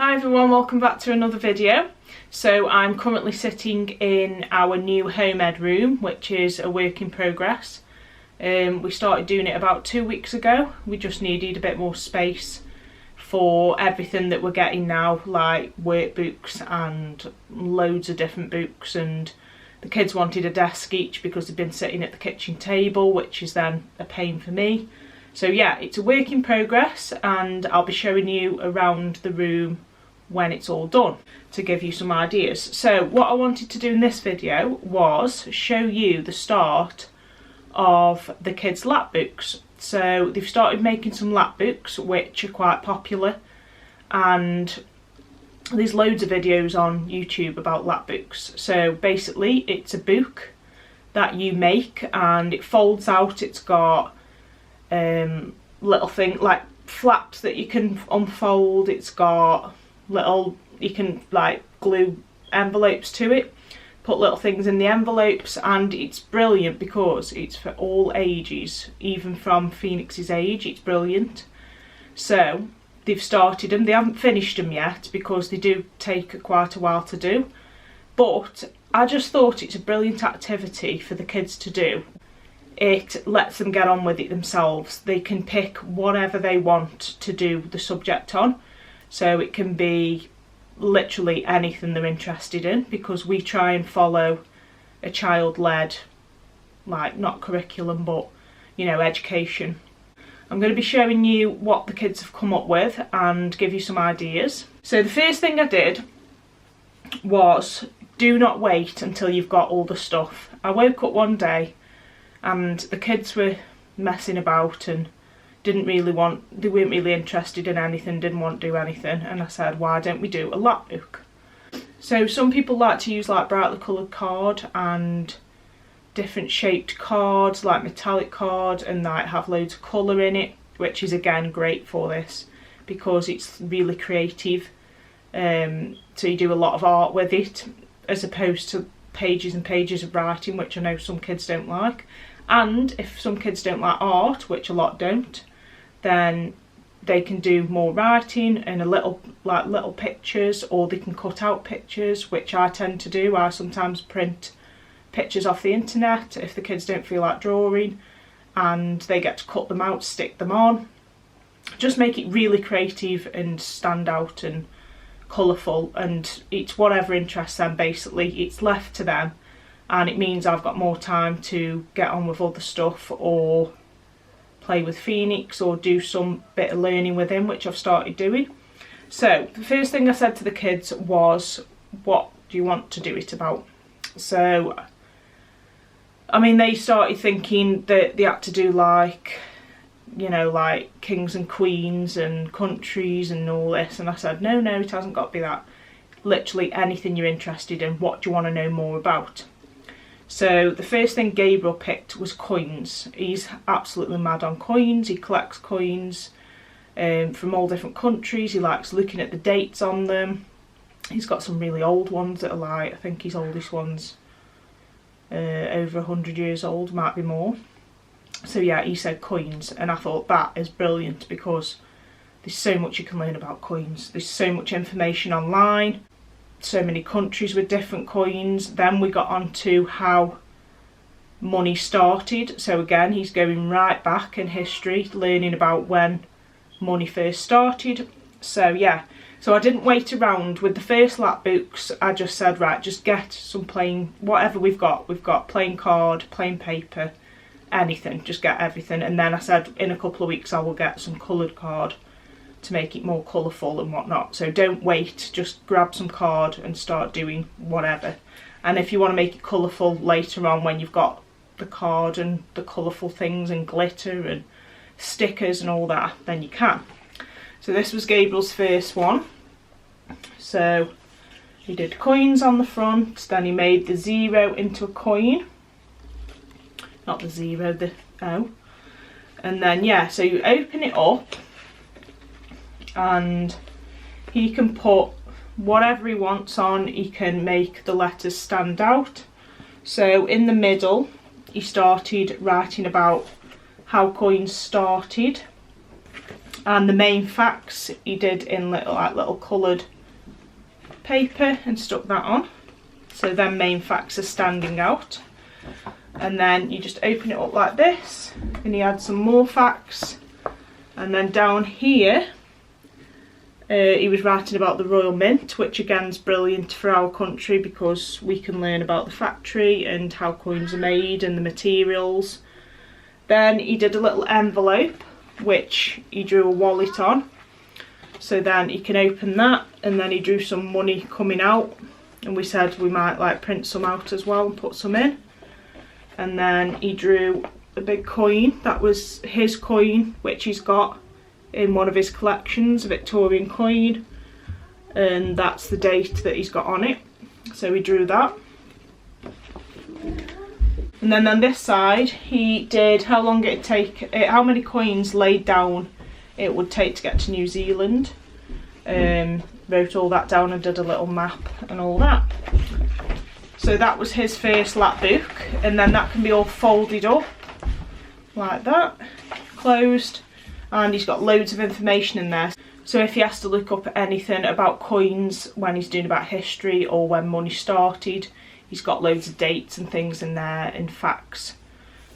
Hi everyone, welcome back to another video. So I'm currently sitting in our new home ed room, which is a work in progress. We started doing it about 2 weeks ago. We just needed a bit more space for everything that we're getting now, like workbooks and loads of different books, and the kids wanted a desk each because they've been sitting at the kitchen table, which is then a pain for me. So yeah, it's a work in progress, and I'll be showing you around the room when it's all done to give you some ideas. So what I wanted to do in this video was show you the start of the kids' lapbooks. So they've started making some lapbooks which are quite popular, and there's loads of videos on YouTube about lapbooks. So basically it's a book that you make and it folds out. It's got little thing like flaps that you can unfold. It's got little, you can like glue envelopes to it, put little things in the envelopes, and it's brilliant because it's for all ages, even from Phoenix's age. It's brilliant. So they've started them. They haven't finished them yet because they do take quite a while to do, but I just thought it's a brilliant activity for the kids to do. It lets them get on with it themselves. They can pick whatever they want to do the subject on, so it can be literally anything they're interested in, because we try and follow a child-led, like, not curriculum but, you know, education. I'm going to be showing you what the kids have come up with and give you some ideas. So the first thing I did was do not wait until you've got all the stuff. I woke up one day and the kids were messing about and they weren't really interested in anything, didn't want to do anything, and I said, why don't we do a lapbook? So some people like to use like brightly coloured card and different shaped cards, like metallic card, and like have loads of colour in it, which is again great for this because it's really creative. So you do a lot of art with it as opposed to pages and pages of writing, which I know some kids don't like. And if some kids don't like art, which a lot don't, then they can do more writing and a little pictures, or they can cut out pictures, which I tend to do. I sometimes print pictures off the internet if the kids don't feel like drawing, and they get to cut them out, stick them on. Just make it really creative and stand out and colourful, and it's whatever interests them basically. It's left to them, and it means I've got more time to get on with other stuff or play with Phoenix or do some bit of learning with him, which I've started doing. So the first thing I said to the kids was, what do you want to do it about? So I mean, they started thinking that they had to do like, you know, like kings and queens and countries and all this, and I said no, it hasn't got to be that. Literally anything you're interested in. What do you want to know more about? So the first thing Gabriel picked was coins. He's absolutely mad on coins. He collects coins from all different countries. He likes looking at the dates on them. He's got some really old ones that are like, I think his oldest one's over 100 years old, might be more. So yeah, he said coins, and I thought that is brilliant because there's so much you can learn about coins. There's so much information online, so many countries with different coins. Then we got on to how money started. So again, he's going right back in history, learning about when money first started. So yeah, so I didn't wait around with the first lap books. I just said, right, just get some plain, whatever we've got. We've got plain card, plain paper, anything, just get everything. And then I said in a couple of weeks I will get some coloured card to make it more colourful and whatnot. So don't wait, just grab some card and start doing whatever. And if you want to make it colourful later on, when you've got the card and the colourful things and glitter and stickers and all that, then you can. So this was Gabriel's first one. So he did coins on the front, then he made the 0 into a coin, not the 0, the O. And then yeah, so you open it up and he can put whatever he wants on. He can make the letters stand out. So in the middle he started writing about how coins started, And the main facts he did in little coloured paper and stuck that on. So then main facts are standing out. And then you just open it up like this and he had some more facts. And then down here he was writing about the Royal Mint, which again is brilliant for our country because we can learn about the factory and how coins are made and the materials. Then he did a little envelope which he drew a wallet on, so then he can open that, and then he drew some money coming out, and we said we might like print some out as well and put some in. And then he drew a big coin, that was his coin which he's got in one of his collections, a Victorian coin, and that's the date that he's got on it, so he drew that. And then on this side he did how long it'd take, how many coins laid down it would take to get to New Zealand. Wrote all that down and did a little map and all that. So that was his first lap book, and then that can be all folded up like that, closed, and he's got loads of information in there. So if he has to look up anything about coins when he's doing about history or when money started, he's got loads of dates and things in there and facts.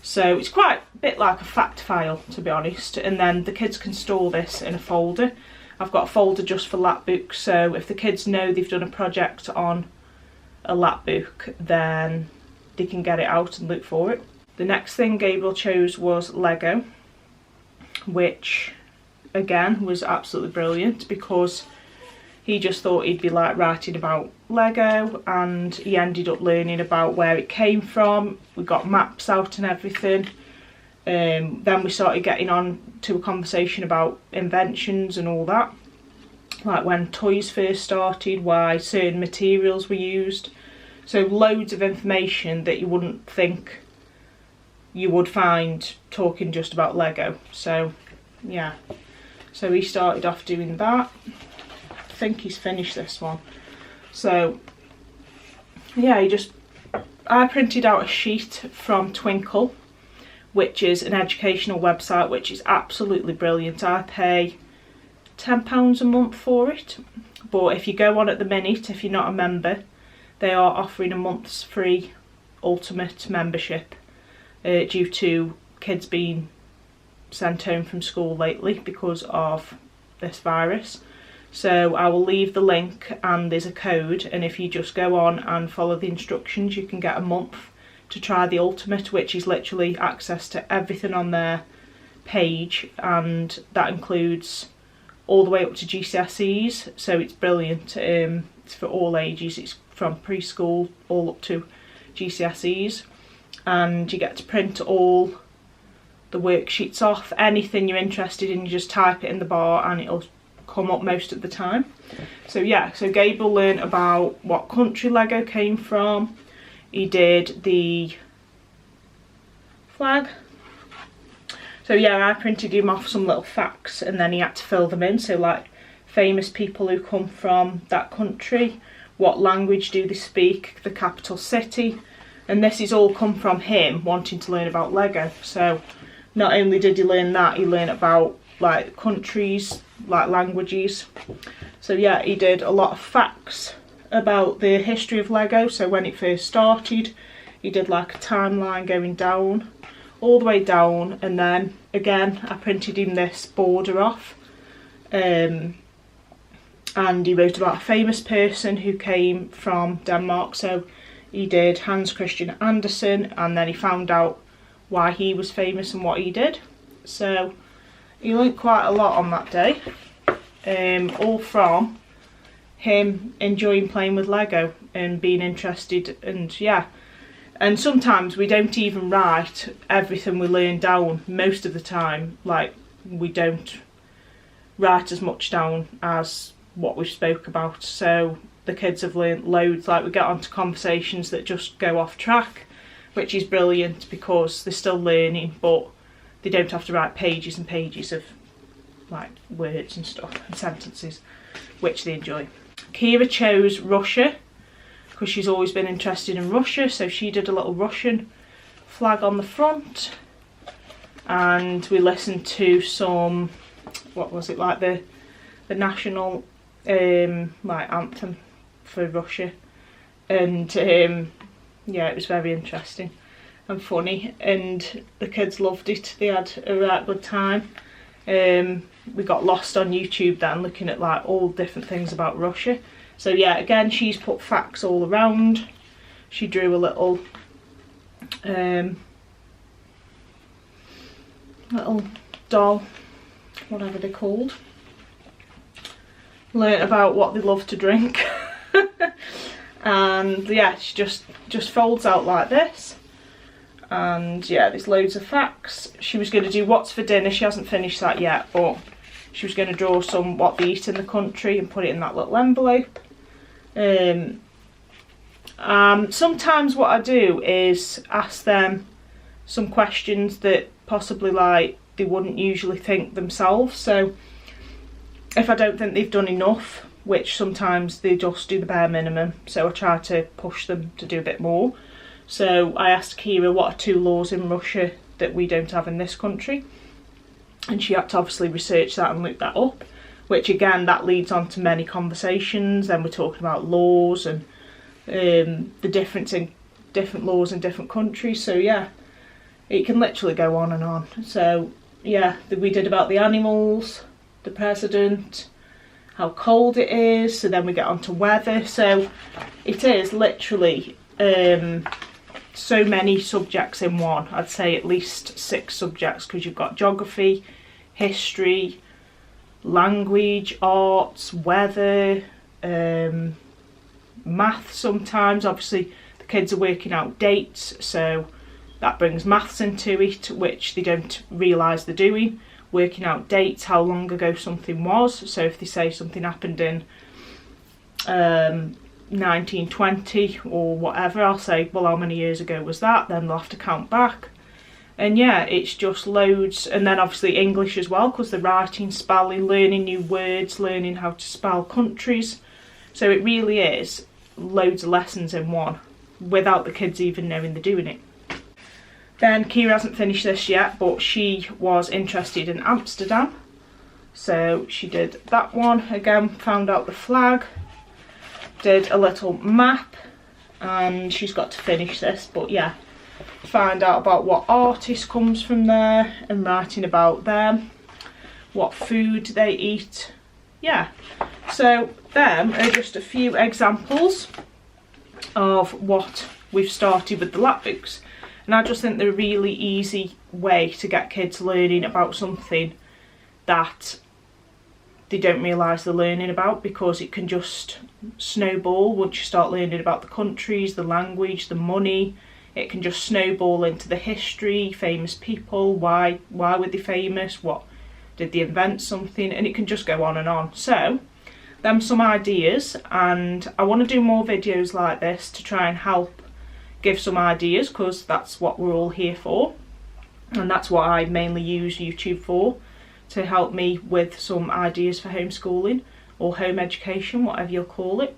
So it's quite a bit like a fact file, to be honest. And then the kids can store this in a folder. I've got a folder just for lap books, so if the kids know they've done a project on a lap book, then they can get it out and look for it. The next thing Gabriel chose was Lego, which again was absolutely brilliant because he just thought he'd be like writing about Lego, and he ended up learning about where it came from. We got maps out and everything. Then we started getting on to a conversation about inventions and all that, like when toys first started, why certain materials were used. So loads of information that you wouldn't think you would find talking just about Lego. So yeah, so he started off doing that. I think he's finished this one. So yeah, I printed out a sheet from Twinkle, which is an educational website which is absolutely brilliant. I pay £10 a month for it, but if you go on at the minute, if you're not a member, they are offering a month's free ultimate membership due to kids being sent home from school lately because of this virus. So I will leave the link, and there's a code, and if you just go on and follow the instructions, you can get a month to try the ultimate, which is literally access to everything on their page, and that includes all the way up to GCSEs, so it's brilliant. It's for all ages, it's from preschool all up to GCSEs, and you get to print all the worksheets off. Anything you're interested in, you just type it in the bar and it'll come up most of the time. So yeah, so Gabriel learned about what country Lego came from. He did the flag. So yeah, I printed him off some little facts and then he had to fill them in. So like famous people who come from that country, what language do they speak, the capital city, and this is all come from him wanting to learn about Lego. So not only did he learn that, he learned about like countries, like languages. So yeah, he did a lot of facts about the history of Lego. So when it first started, he did like a timeline going down, all the way down, and then again I printed him this border off, and he wrote about a famous person who came from Denmark. So he did Hans Christian Andersen, and then he found out why he was famous and what he did. So he learnt quite a lot on that day, all from him enjoying playing with Lego and being interested. And yeah, and sometimes we don't even write everything we learn down. Most of the time, like, we don't write as much down as what we spoke about. So the kids have learnt loads. Like, we get onto conversations that just go off track, which is brilliant because they're still learning, but they don't have to write pages and pages of like words and stuff and sentences, which they enjoy. Kira chose Russia because she's always been interested in Russia, so she did a little Russian flag on the front, and we listened to some what was it, like the national like anthem for Russia, and yeah, it was very interesting and funny, and the kids loved it. They had a right good time. We got lost on YouTube then, looking at like all different things about Russia. So yeah, again, she's put facts all around. She drew a little little doll, whatever they're called. Learnt about what they love to drink. And yeah, she just folds out like this. And yeah, there's loads of facts. She was going to do what's for dinner. She hasn't finished that yet, but she was going to draw some what they eat in the country and put it in that little envelope. Sometimes what I do is ask them some questions that possibly like they wouldn't usually think themselves. So if I don't think they've done enough, which sometimes they just do the bare minimum, so I try to push them to do a bit more. So I asked Kira what are 2 laws in Russia that we don't have in this country, and she had to obviously research that and look that up, which again, that leads on to many conversations. Then we're talking about laws and the difference in different laws in different countries. So yeah, it can literally go on and on. So yeah, we did about the animals, the president, how cold it is, so then we get on to weather. So it is literally so many subjects in one. I'd say at least 6 subjects, because you've got geography, history, language, arts, weather, math sometimes. Obviously the kids are working out dates, so that brings maths into it, which they don't realise they're doing. Working out dates, how long ago something was. So if they say something happened in 1920 or whatever, I'll say, well, how many years ago was that? Then they'll have to count back. And yeah, it's just loads. And then obviously English as well, because they're writing, spelling, learning new words, learning how to spell countries. So it really is loads of lessons in one, without the kids even knowing they're doing it. Then Kira hasn't finished this yet, but she was interested in Amsterdam, so she did that one. Again, found out the flag, did a little map, and she's got to finish this. But yeah, find out about what artist comes from there and writing about them, what food they eat. Yeah, so them are just a few examples of what we've started with the Lapbooks. And I just think they're a really easy way to get kids learning about something that they don't realise they're learning about, because it can just snowball once you start learning about the countries, the language, the money. It can just snowball into the history, famous people, why were they famous, what did they invent something, and it can just go on and on. So them some ideas, and I want to do more videos like this to try and help give some ideas, because that's what we're all here for, and that's what I mainly use YouTube for, to help me with some ideas for homeschooling or home education, whatever you'll call it.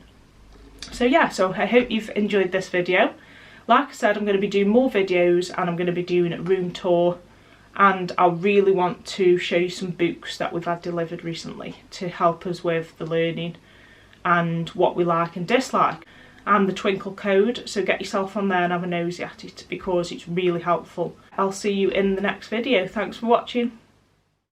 So yeah, so I hope you've enjoyed this video. Like I said, I'm going to be doing more videos, and I'm going to be doing a room tour, and I really want to show you some books that we've had delivered recently to help us with the learning and what we like and dislike. And the Twinkle code, so get yourself on there and have a nosy at it, because it's really helpful. I'll see you in the next video. Thanks for watching.